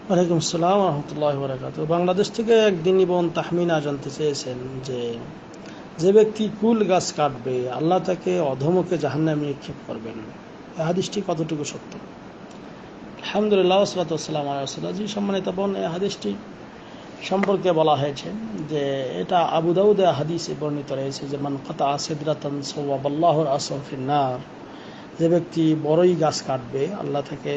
ওয়ালাইকুম আসসালাম রহমতুল্লাহ বরকাত। বাংলাদেশ থেকে একদিন বোন তাহমিনা জানতে চেয়েছেন যে যে ব্যক্তি কুল গাছ কাটবে আল্লাহ তাকে অধমকে জাহান্নামে নিক্ষেপ করবেন, এই হাদিসটি কতটুকু সত্য? আলহামদুলিল্লাহ ওয়াসসালাতু ওয়াসসালামু আলা রাসূলিল্লাহ। জি সম্মানিত বোন, এই হাদিসটি সম্পর্কে বলা হয়েছে যে এটা আবু দাউদে হাদিসে বর্ণিত রয়েছে যে মান কাতা সিদরাতান সাওয়াবাল্লাহু রাসাহু ফিন্নার, যে ব্যক্তি বড়ই গাছ কাটবে আল্লাহ তাকে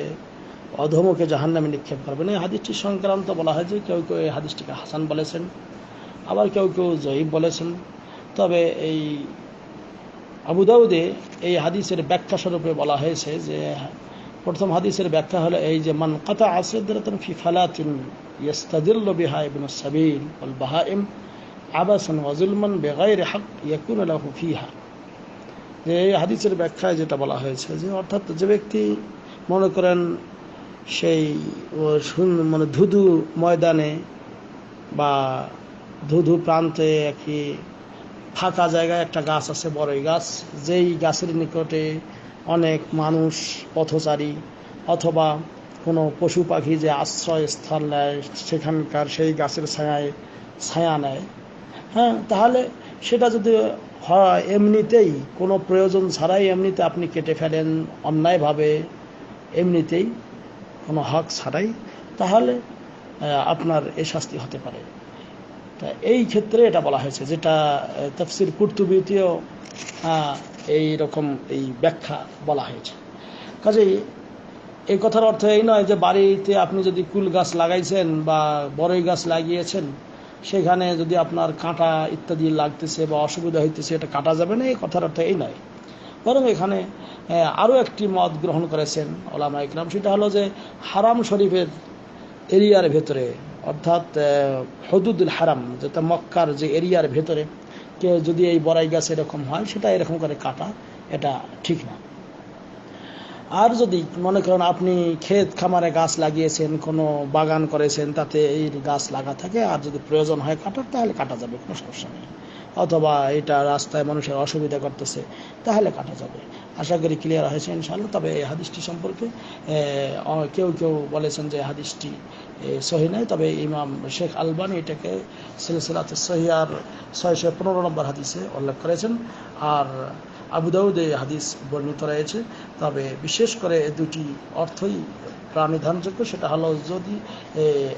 অধমকে জাহান্নামে নিক্ষেপ করবেন। এই হাদিসটি সংক্রান্ত বলা হয় যে কেউ কেউ এই হাদিসটিকে হাসান বলেছেন, আবার কেউ কেউ জয়ীব বলেছেন। তবে এই আবু দাউদে এই হাদিসের ব্যাখ্যা স্বরূপে বলা হয়েছে যে প্রথম হাদিসের ব্যাখ্যা হলো এই যে মান কাতা সিদরাতান ফি ফালাতিন ইয়াস্তাদিল্লু বিহা ইবনুস সাবিল ওয়াল বাহাইম আবাসান ওয়া যুলমান বিগাইরি হক ইয়াকুনু লাহু ফিহা। যে এই হাদিসের ব্যাখ্যায় যেটা বলা হয়েছে যে অর্থাৎ যে ব্যক্তি মনে করেন সেই মানে ধুধু ময়দানে বা ধুধু প্রান্তে একই ফাঁকা জায়গায় একটা গাছ আছে, বড়ই গাছ, যেই গাছের নিকটে অনেক মানুষ পথচারী অথবা কোনো পশু পাখি যে আশ্রয়স্থল নেয় সেখানকার সেই গাছের ছায়া নেয়, হ্যাঁ, তাহলে সেটা যদি হয় এমনিতেই কোনো প্রয়োজন ছাড়াই এমনিতে আপনি কেটে ফেলেন অন্যায়ভাবে, এমনিতেই কোনো হক ছাড়াই, তাহলে আপনার এ শাস্তি হতে পারে। তা এই ক্ষেত্রে এটা বলা হয়েছে, যেটা তাফসির কুরতুবীতেও এই রকম এই ব্যাখ্যা বলা হয়েছে। কাজেই এই কথার অর্থ এই নয় যে বাড়িতে আপনি যদি কুল গাছ লাগাইছেন বা বড়ই গাছ লাগিয়েছেন সেখানে যদি আপনার কাঁটা ইত্যাদি লাগতেছে বা অসুবিধা হইতেছে এটা কাটা যাবে না, এই কথার অর্থ এই নয়। বরং এখানে আরও একটি মত গ্রহণ করেছেন ওলামা ইকরাম, সেটা হলো যে হারাম শরীফের এরিয়ার ভেতরে, অর্থাৎ হদুদুল হারাম, যেটা মক্কার যে এরিয়ার ভেতরে কেউ যদি এই বড়াই গাছ এরকম হয় সেটা এরকম করে কাটা এটা ঠিক না। আর যদি মনে করেন আপনি ক্ষেত খামারে গাছ লাগিয়েছেন, কোনো বাগান করেছেন, তাতে এই গাছ লাগা থাকে, আর যদি প্রয়োজন হয় কাটার তাহলে কাটা যাবে, কোনো সমস্যা নেই। অথবা এটা রাস্তায় মানুষের অসুবিধা করতেছে তাহলে কাটা যাবে। আশা করি ক্লিয়ার হয়েছে ইনশাআল্লাহ। তবে এই হাদিসটি সম্পর্কে কেউ কেউ বলেছেন যে হাদিসটি সহি নয়, তবে ইমাম শেখ আলবানী এটাকে সিলসিলাতে সহিহার 615 নম্বর হাদিসে উল্লেখ করেছেন। আর আবু দাউদে হাদিস বর্ণিত রয়েছে। তবে বিশেষ করে দুটি অর্থই প্রাণিধানযোগ্য। সেটা হলো যদি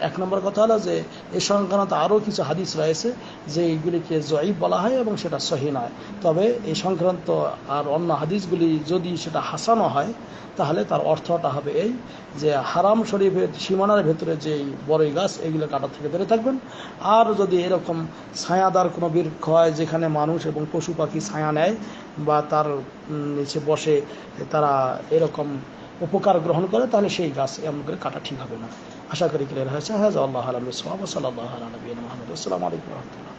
এক নম্বর কথা হলো যে এ সংক্রান্ত আরও কিছু হাদিস রয়েছে যে এইগুলিকে জয়ীব বলা হয় এবং সেটা সহি নয়। তবে এই সংক্রান্ত আর অন্য হাদিসগুলি যদি সেটা হাসানও হয় তাহলে তার অর্থটা হবে এই যে হারাম শরীফের সীমানার ভেতরে যেই বড়ই গাছ এগুলো কাটা থেকে দূরে থাকবেন। আর যদি এরকম ছায়াদার কোনো বৃক্ষ হয় যেখানে মানুষ এবং পশু পাখি ছায়া নেয় বা তার নিচে বসে তারা এরকম উপকার গ্রহণ করে, তাহলে সেই গাছ এমন করে কাটা ঠিক হবে না। আশা করি ক্লিয়ার হয়েছে। হ্যাঁ, আল্লাহ আলম সাল্লাল্লাহু আলা নবিয়িনা মুহাম্মদ। আসসালামু আলাইকুম ওয়া রাহমাতুল্লাহ।